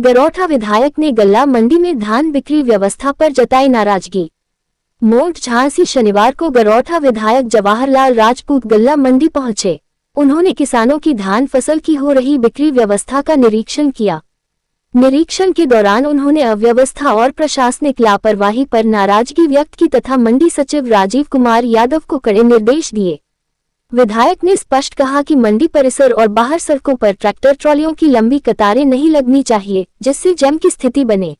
गरौठा विधायक ने गल्ला मंडी में धान बिक्री व्यवस्था पर जताई नाराजगी। मोट झांसी शनिवार को गरौठा विधायक जवाहरलाल राजपूत गल्ला मंडी पहुंचे। उन्होंने किसानों की धान फसल की हो रही बिक्री व्यवस्था का निरीक्षण किया। निरीक्षण के दौरान उन्होंने अव्यवस्था और प्रशासनिक लापरवाही पर नाराजगी व्यक्त की तथा मंडी सचिव राजीव कुमार यादव को कड़े निर्देश दिए। विधायक ने स्पष्ट कहा कि मंडी परिसर और बाहर सड़कों पर ट्रैक्टर ट्रॉलियों की लंबी कतारें नहीं लगनी चाहिए, जिससे जैम की स्थिति बने।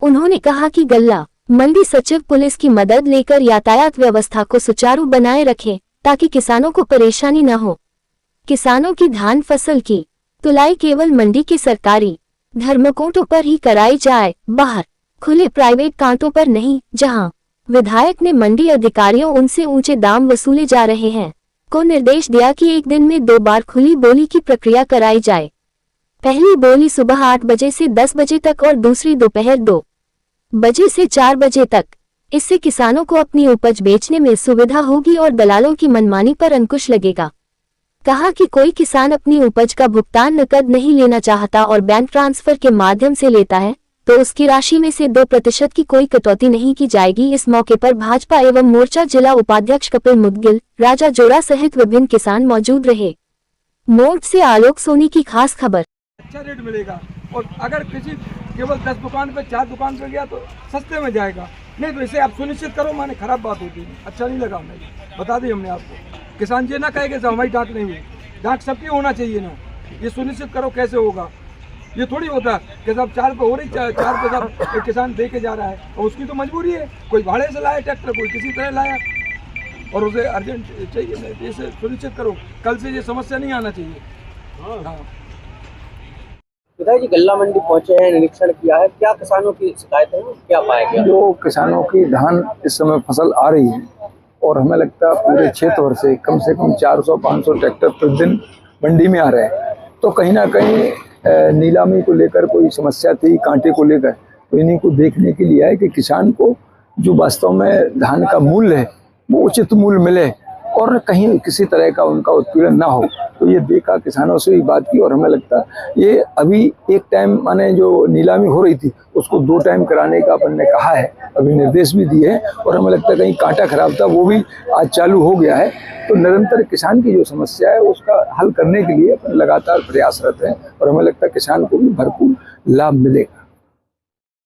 उन्होंने कहा कि गल्ला मंडी सचिव पुलिस की मदद लेकर यातायात व्यवस्था को सुचारू बनाए रखें ताकि किसानों को परेशानी न हो। किसानों की धान फसल की तुलाई केवल मंडी के सरकारी धर्मकोटों पर ही कराई जाए, बाहर खुले प्राइवेट कांटों पर नहीं, जहां विधायक ने मंडी अधिकारियों उनसे ऊंचे दाम वसूले जा रहे हैं को निर्देश दिया कि एक दिन में 2 बार खुली बोली की प्रक्रिया कराई जाए। पहली बोली सुबह 8 बजे से 10 बजे तक और दूसरी दोपहर 2 बजे से 4 बजे तक। इससे किसानों को अपनी उपज बेचने में सुविधा होगी और दलालों की मनमानी पर अंकुश लगेगा। कहा कि कोई किसान अपनी उपज का भुगतान नकद नहीं लेना चाहता और बैंक ट्रांसफर के माध्यम से लेता है तो उसकी राशि में से 2% की कोई कटौती नहीं की जाएगी। इस मौके पर भाजपा एवं मोर्चा जिला उपाध्यक्ष कपिल मुदगिल, राजा जोड़ा सहित विभिन्न किसान मौजूद रहे। मोर्च से आलोक सोनी की खास खबर। अच्छा रेट मिलेगा और अगर किसी केवल 10 दुकान पे 4 दुकान पे गया तो सस्ते में जाएगा, नहीं तो इसे आप सुनिश्चित करो। माने खराब बात होती है, अच्छा नहीं लगा हमें, बता दी हमने आपको। किसान जी ना कहे कि हमारी डांट नहीं हुई, डांट सबकी होना चाहिए ना, ये सुनिश्चित करो। कैसे होगा ये थोड़ी होता कि साहब 4 पे हो रही, 4 पे साहब एक किसान दे के जा रहा है और उसकी तो मजबूरी है, कोई भाड़े से लाया ट्रैक्टर, कोई किसी तरह लाया और उसे अर्जेंट चाहिए। इसे सुनिश्चित करो, कल से ये समस्या नहीं आना चाहिए। हाँ पिताजी गल्ला मंडी पहुंचे हैं, निरीक्षण किया है, क्या किसानों की शिकायत है, क्या पाया गया? जो किसानों की धान इस समय फसल आ रही है और हमें लगता है पूरे क्षेत्र भर से कम 400-500 ट्रैक्टर प्रतिदिन मंडी में आ रहे हैं, तो कहीं ना कहीं नीलामी को लेकर कोई समस्या थी, कांटे को लेकर, तो इन्हीं को देखने के लिए है कि किसान को जो वास्तव में धान का मूल्य है वो उचित मूल्य मिले और कहीं किसी तरह का उनका उत्पीड़न ना हो। तो ये देखा, किसानों से भी बात की और हमें लगता है ये अभी एक टाइम माने जो नीलामी हो रही थी उसको 2 टाइम कराने का अपन ने कहा है, अभी निर्देश भी दिए हैं और हमें लगता है कहीं कांटा खराब था वो भी आज चालू हो गया है। तो निरंतर किसान की जो समस्या है उसका हल करने के लिए अपन लगातार प्रयासरत हैं और हमें लगता है किसान को भी भरपूर लाभ मिलेगा।